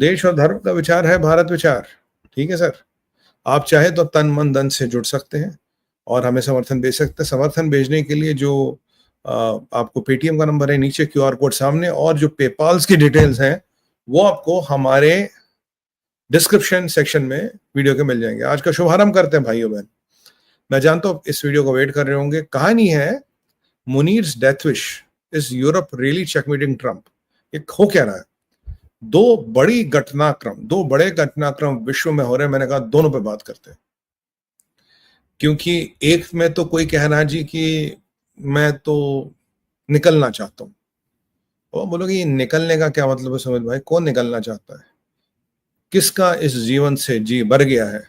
देश और धर्म का विचार है भारत विचार। ठीक है सर, आप चाहे तो तन मन धन से जुड़ सकते हैं और हमें समर्थन भेज सकते हैं। समर्थन भेजने के लिए जो आपको पेटीएम का नंबर है नीचे, क्यूआर कोड सामने, और जो पेपाल्स की डिटेल्स हैं वो आपको हमारे डिस्क्रिप्शन सेक्शन में वीडियो के मिल जाएंगे। आज का शुभारंभ करते हैं भाइयों बहन। मैं जानता हूँ इस वीडियो को वेट कर रहे होंगे। कहानी है Munir's death wish, is Europe really checkmating Trump. ये हो क्या रहा है? दो बड़े घटनाक्रम विश्व में हो रहे हैं। मैंने कहा दोनों पे बात करते हैं, क्योंकि एक में तो कोई कह रहा है जी कि मैं तो निकलना चाहता हूं। और बोलोगे निकलने का क्या मतलब है सुमित भाई? कौन निकलना चाहता है? किसका इस जीवन से जी भर गया है?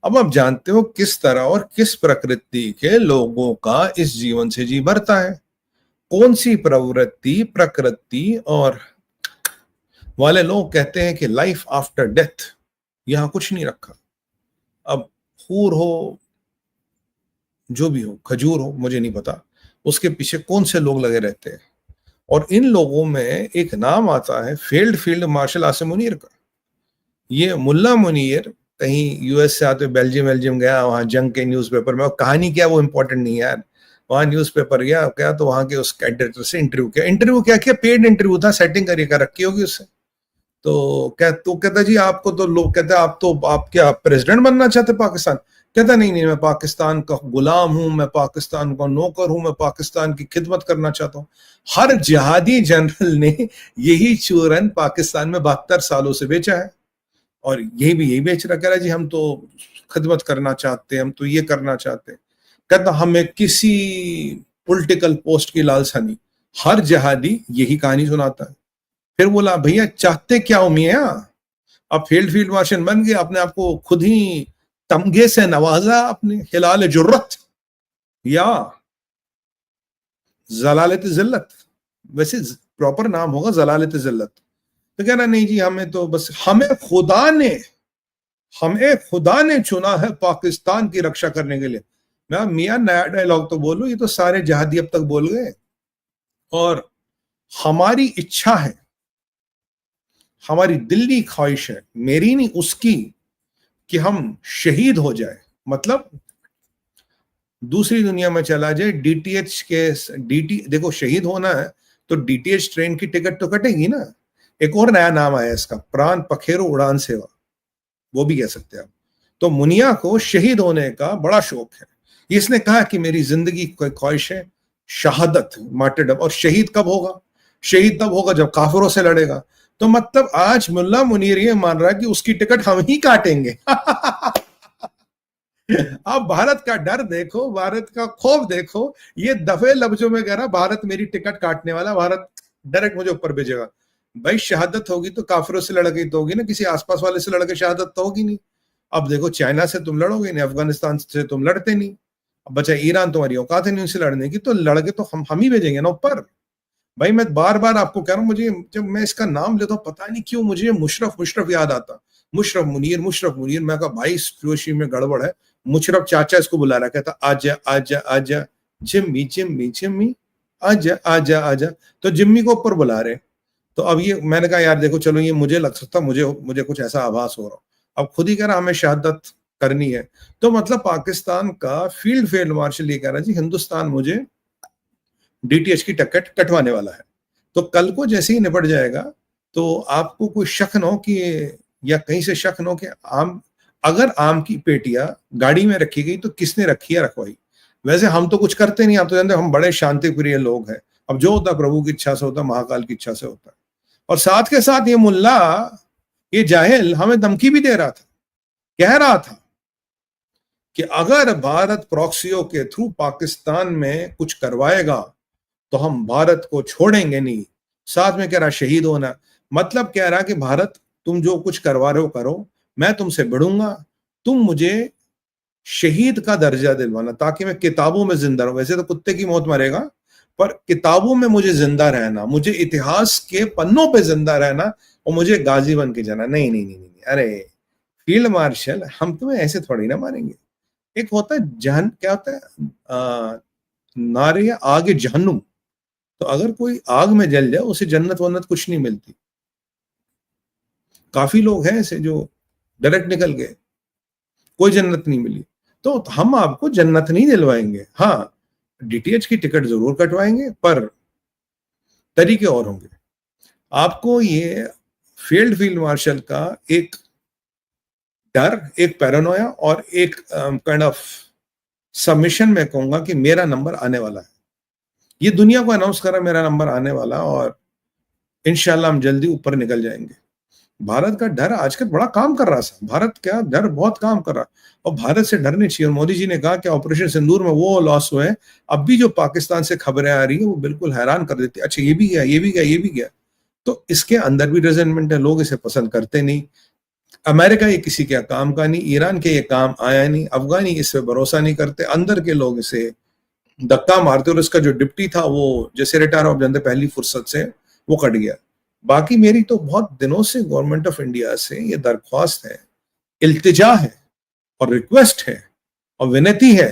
अब आप जानते हो किस तरह और किस प्रकृति के लोगों का इस जीवन से जी भरता है। कौन सी प्रवृत्ति, प्रकृति और वाले लोग कहते हैं कि लाइफ आफ्टर डेथ, यहां कुछ नहीं रखा। अब हूर हो, जो भी हो, खजूर हो, मुझे नहीं पता, उसके पीछे कौन से लोग लगे रहते हैं। और इन लोगों में एक नाम आता है फील्ड मार्शल आसिम मुनीर का। ये मुल्ला मुनीर कहीं यूएस से आते, बेल्जियम गया, वहां जंग के न्यूज़पेपर में, कहानी क्या वो इंपॉर्टेंट नहीं है यार, वहां न्यूज़पेपर गया क्या, तो वहां के उस एडिटर से इंटरव्यू क्या पेड इंटरव्यू था, सेटिंग करके रखी होगी उससे। तो कहता जी आपको तो लोग कहते हैं आप क्या प्रेसिडेंट बनना चाहते पाकिस्तान? कहता नहीं, मैं पाकिस्तान का गुलाम हूं, मैं पाकिस्तान का नौकर हूं, मैं पाकिस्तान की खिदमत करना चाहता हूं। हर जिहादी जनरल ने यही चूरन पाकिस्तान में 72 सालों से बेचा है, और यही बेच रहा। कह रहा जी हम तो खिदमत करना चाहते हैं, हम तो ये करना चाहते हैं। कहता हमें किसी पॉलिटिकल पोस्ट की लालसा नहीं। हर जिहादी यही कहानी सुनाता है। फिर बोला भैया चाहते क्या हो मियां? अब फील्ड मार्शल बन गए, अपने आप को खुद ही तमगे से नवाजा, अपने हिलाल जुर्रत या जलालत जिल्लत। वैसे प्रॉपर नाम होगा जलालत जिल्लत। तो कह रहा नहीं जी हमें तो बस हमें खुदा ने चुना है पाकिस्तान की रक्षा करने के लिए। मैं मियां नया डायलॉग तो बोलो, ये तो सारे जहादी अब तक बोल गए। और हमारी इच्छा है, हमारी दिल्ली ख्वाहिश है, मेरी नहीं उसकी, कि हम शहीद हो जाए। मतलब दूसरी दुनिया में चला जाए, डीटीएच के देखो शहीद होना है तो डीटीएच ट्रेन की टिकट तो कटेगी ना। एक और नया नाम आया इसका, प्राण पखेरु उड़ान सेवा, वो भी कह सकते हैं आप। तो मुनिया को शहीद होने का बड़ा शौक है। इसने कहा कि मेरी जिंदगी की ख्वाहिश है शहादत, मार्टरडम। और शहीद कब होगा? शहीद तब होगा जब काफिरों से लड़ेगा। तो मतलब आज मुल्ला मुनीर ये मान रहा है कि उसकी टिकट हम ही काटेंगे। अब भारत का डर देखो, भारत का खौफ देखो। ये दफे लफ्जों में कह रहा भारत मेरी टिकट काटने वाला, भारत डायरेक्ट मुझे ऊपर भेजेगा। भाई शहादत होगी तो काफिरों से लड़ गई तो होगी ना, किसी आसपास वाले से लड़ के शहादत तो होगी नहीं। अब देखो चाइना से तुम लड़ोगे नहीं, अफगानिस्तान से तुम लड़ते नहीं। अब बचा ईरान, तुम्हारी औकात है नहीं उनसे लड़ने की, तो लड़ के तो हम ही भेजेंगे ना ऊपर। भाई मैं बार बार आपको कह रहा हूँ, मुझे जब मैं इसका नाम लेता हूँ पता नहीं क्यों मुझे मुशरफ याद आता। मुशरफ मुनीर। मैं कहा भाई जोशी में गड़बड़ है। मुशरफ चाचा इसको बुला रहा, कहता आजा आजा आजा जिम्मी जिम्मी जिम्मी, आजा आजा आजा। तो जिम्मी को ऊपर बुला रहे। तो अब ये मैंने कहा यार देखो चलो, ये मुझे लग सकता, मुझे कुछ ऐसा आभास हो रहा। अब खुद ही कह रहा हमें शहादत करनी है। तो मतलब पाकिस्तान का फील्ड मार्शल ये कह रहा है जी हिंदुस्तान मुझे डीटीएच की टिकट कटवाने वाला है। तो कल को जैसे ही निपट जाएगा तो आपको कोई शक न हो कि, या कहीं से शक न हो कि अगर आम की पेटियां गाड़ी में रखी गई तो किसने रखी है, रखवाई। वैसे हम तो कुछ करते नहीं, आप तो जानते हम बड़े शांति प्रिय लोग हैं। अब जो होता प्रभु की इच्छा से होता, महाकाल की इच्छा से होता है। और साथ के साथ ये मुल्ला, ये जाहिल हमें धमकी भी दे रहा था, कह रहा था कि अगर भारत प्रॉक्सियों के थ्रू पाकिस्तान में कुछ करवाएगा तो हम भारत को छोड़ेंगे नहीं। साथ में कह रहा शहीद होना, मतलब कह रहा कि भारत तुम जो कुछ करवा रहे हो करो, मैं तुमसे भिड़ूंगा, तुम मुझे शहीद का दर्जा दिलवाना ताकि मैं किताबों में जिंदा रहूं। वैसे तो कुत्ते की मौत मरेगा, पर किताबों में मुझे जिंदा रहना, मुझे इतिहास के पन्नों पे जिंदा रहना, और मुझे गाजी बन के जाना। नहीं नहीं नहीं नहीं, अरे फील्ड मार्शल हम तुम्हें ऐसे थोड़ी ना मारेंगे। एक होता है जहन, क्या होता है नारे आगे जहन्नुम। तो अगर कोई आग में जल जाए उसे जन्नत वन्नत कुछ नहीं मिलती। काफ़ी लोग हैं ऐसे जो डायरेक्ट निकल गए, कोई जन्नत नहीं मिली। तो हम आपको जन्नत नहीं दिलवाएँगे। हाँ, डीटीएच की टिकट ज़रूर कटवाएँगे, पर तरीके और होंगे। आपको ये फील्ड मार्शल का एक डर, एक पैरानोया और एक काइंड ऑफ सबमिशन मैं कहूँगा कि मेरा नंबर आने वाला है। ये दुनिया को अनाउंस करा मेरा नंबर आने वाला, और इंशाल्लाह हम जल्दी ऊपर निकल जाएँगे। भारत का डर आजकल बड़ा काम कर रहा है। भारत क्या डर बहुत काम कर रहा, और भारत से डरनी चाहिए। और मोदी जी ने कहा कि ऑपरेशन सिंदूर में वो लॉस हुए हैं, अब भी जो पाकिस्तान से खबरें आ रही हैं वो बिल्कुल हैरान कर देती है। अच्छा, ये भी गया, ये भी गया, ये भी गया। तो इसके अंदर भी रिजेंटमेंट है, लोग इसे पसंद करते नहीं। अमेरिका ये किसी के काम का नहीं, ईरान के ये काम आया नहीं, अफगानी इस पे भरोसा नहीं करते, अंदर के लोग इसे धक्का मारते, और इसका जो डिप्टी था वो जैसे रिटायर ऑफ जनते पहली फुर्सत से वो कट गया। बाकी मेरी तो बहुत दिनों से गवर्नमेंट ऑफ इंडिया से ये दरख्वास्त है, इल्तिजा है और रिक्वेस्ट है और विनती है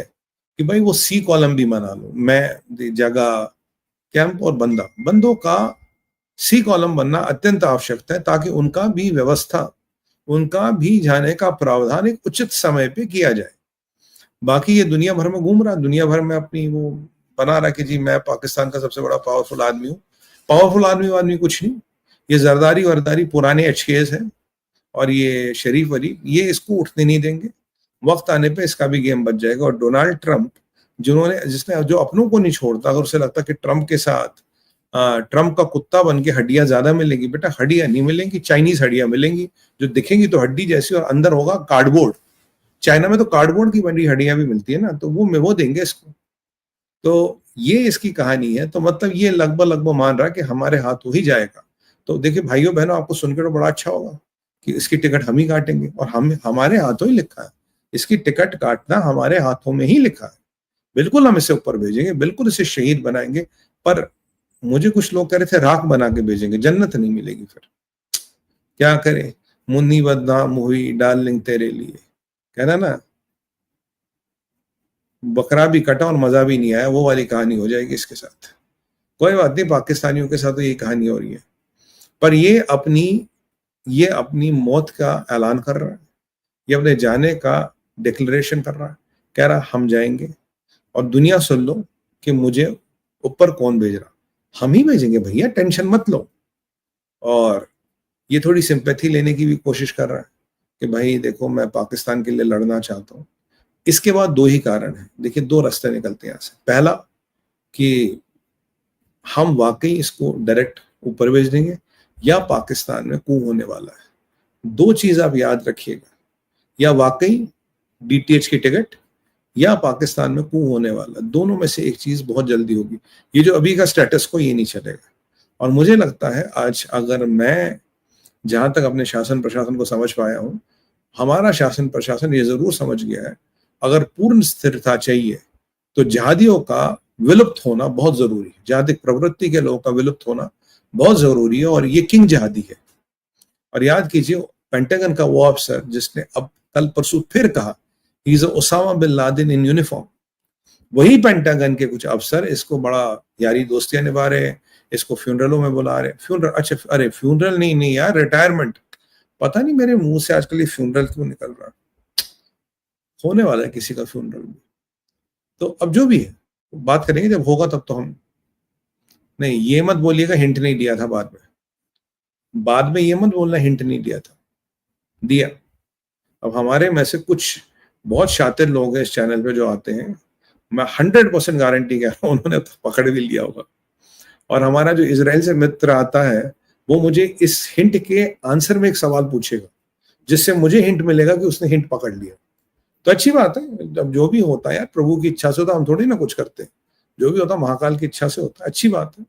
कि भाई वो सी कॉलम भी बना लो। मैं जगह कैंप और बंदों का सी कॉलम बनना अत्यंत आवश्यक है, ताकि उनका भी व्यवस्था, उनका भी जाने का प्रावधान एक उचित समय पे किया जाए। बाकी ये दुनिया भर में घूम रहा, दुनिया भर में अपनी वो बना रहा कि जी मैं पाकिस्तान का सबसे बड़ा पावरफुल आदमी हूँ। पावरफुल आदमी कुछ नहीं, ये जरदारी वरदारी पुराने एचकेएस है, और ये शरीफ वरीफ ये इसको उठने नहीं देंगे। वक्त आने पे इसका भी गेम बच जाएगा। और डोनाल्ड ट्रंप जिसने जो अपनों को नहीं छोड़ता, अगर उसे लगता कि ट्रंप के साथ ट्रंप का कुत्ता बन के हड्डियां ज्यादा मिलेंगी, बेटा हड्डियां नहीं मिलेंगी, चाइनीज हड्डियां मिलेंगी जो दिखेंगी तो हड्डी जैसी, और अंदर होगा कार्डबोर्ड। चाइना में तो कार्डबोर्ड की बनी हड्डियां भी मिलती है ना, तो वो देंगे इसको। तो ये इसकी कहानी है। तो मतलब ये लगभग मान रहा है कि हमारे हाथों ही जाएगा। तो देखिए भाइयों बहनों, आपको सुनकर तो बड़ा अच्छा होगा कि इसकी टिकट हम ही काटेंगे, और हम हमारे हाथों ही लिखा है, इसकी टिकट काटना हमारे हाथों में ही लिखा है। बिल्कुल हम इसे ऊपर भेजेंगे, बिल्कुल इसे शहीद बनाएंगे। पर मुझे कुछ लोग कह रहे थे राख बना के भेजेंगे, जन्नत नहीं मिलेगी। फिर क्या करें, मुन्नी बदनाम हुई डार्लिंग तेरे लिए, कहना ना, बकरा भी कटा और मजा भी नहीं आया, वो वाली कहानी हो जाएगी इसके साथ। कोई बात नहीं, पाकिस्तानियों के साथ तो यही कहानी हो रही है। पर ये अपनी मौत का ऐलान कर रहा है, ये अपने जाने का डिक्लेरेशन कर रहा है, कह रहा हम जाएंगे, और दुनिया सुन लो कि मुझे ऊपर कौन भेज रहा, हम ही भेजेंगे भैया, टेंशन मत लो। और ये थोड़ी सिंपैथी लेने की भी कोशिश कर रहा है कि भाई देखो मैं पाकिस्तान के लिए लड़ना चाहता हूँ। इसके बाद दो ही कारण है, देखिए दो रास्ते निकलते हैं यहाँ से। पहला कि हम वाकई इसको डायरेक्ट ऊपर भेज देंगे, या पाकिस्तान में कू होने वाला है। दो चीज आप याद रखिएगा, या वाकई डीटीएच की टिकट, या पाकिस्तान में कू होने वाला, दोनों में से एक चीज बहुत जल्दी होगी। ये जो अभी का स्टेटस को ये नहीं चलेगा। और मुझे लगता है आज अगर मैं जहां तक अपने शासन प्रशासन को समझ पाया हूं, हमारा शासन प्रशासन ये जरूर समझ गया है, अगर पूर्ण स्थिरता चाहिए तो जिहादियों का विलुप्त होना बहुत जरूरी है, जिहादी प्रवृत्ति के लोगों का विलुप्त होना बहुत जरूरी है, और ये किंग जिहादी है। और याद कीजिए पेंटागन का वो अफसर जिसने अब कल परसों फिर कहा he is Osama bin Laden in uniform, वही पेंटागन के कुछ अफसर इसको बड़ा यारी दोस्तियां निभा रहे हैं, इसको फ्यूनरलों में बुला रहे। फ्यूनरल, अच्छा अरे फ्यूनरल नहीं यार, रिटायरमेंट। पता नहीं मेरे मुंह से आजकल ये फ्यूनरल क्यों निकल रहा है, होने वाला है किसी का फ्यूनरल भी। तो अब जो भी है बात करेंगे जब होगा तब। तो हम नहीं, ये मत बोलिएगा हिंट नहीं दिया था, बाद में ये मत बोलना हिंट नहीं दिया था, दिया। अब हमारे में से कुछ बहुत शातिर लोग हैं इस चैनल पे जो आते हैं, मैं 100% गारंटी कह रहा हूँ उन्होंने तो पकड़ भी लिया होगा। और हमारा जो इजराइल से मित्र आता है वो मुझे इस हिंट के आंसर में एक सवाल पूछेगा, जिससे मुझे हिंट मिलेगा कि उसने हिंट पकड़ लिया। तो अच्छी बात है, जब जो भी होता है यार प्रभु की इच्छा से होता, हम थोड़ी ना कुछ करते, जो भी होता महाकाल की इच्छा से होता है, अच्छी बात है।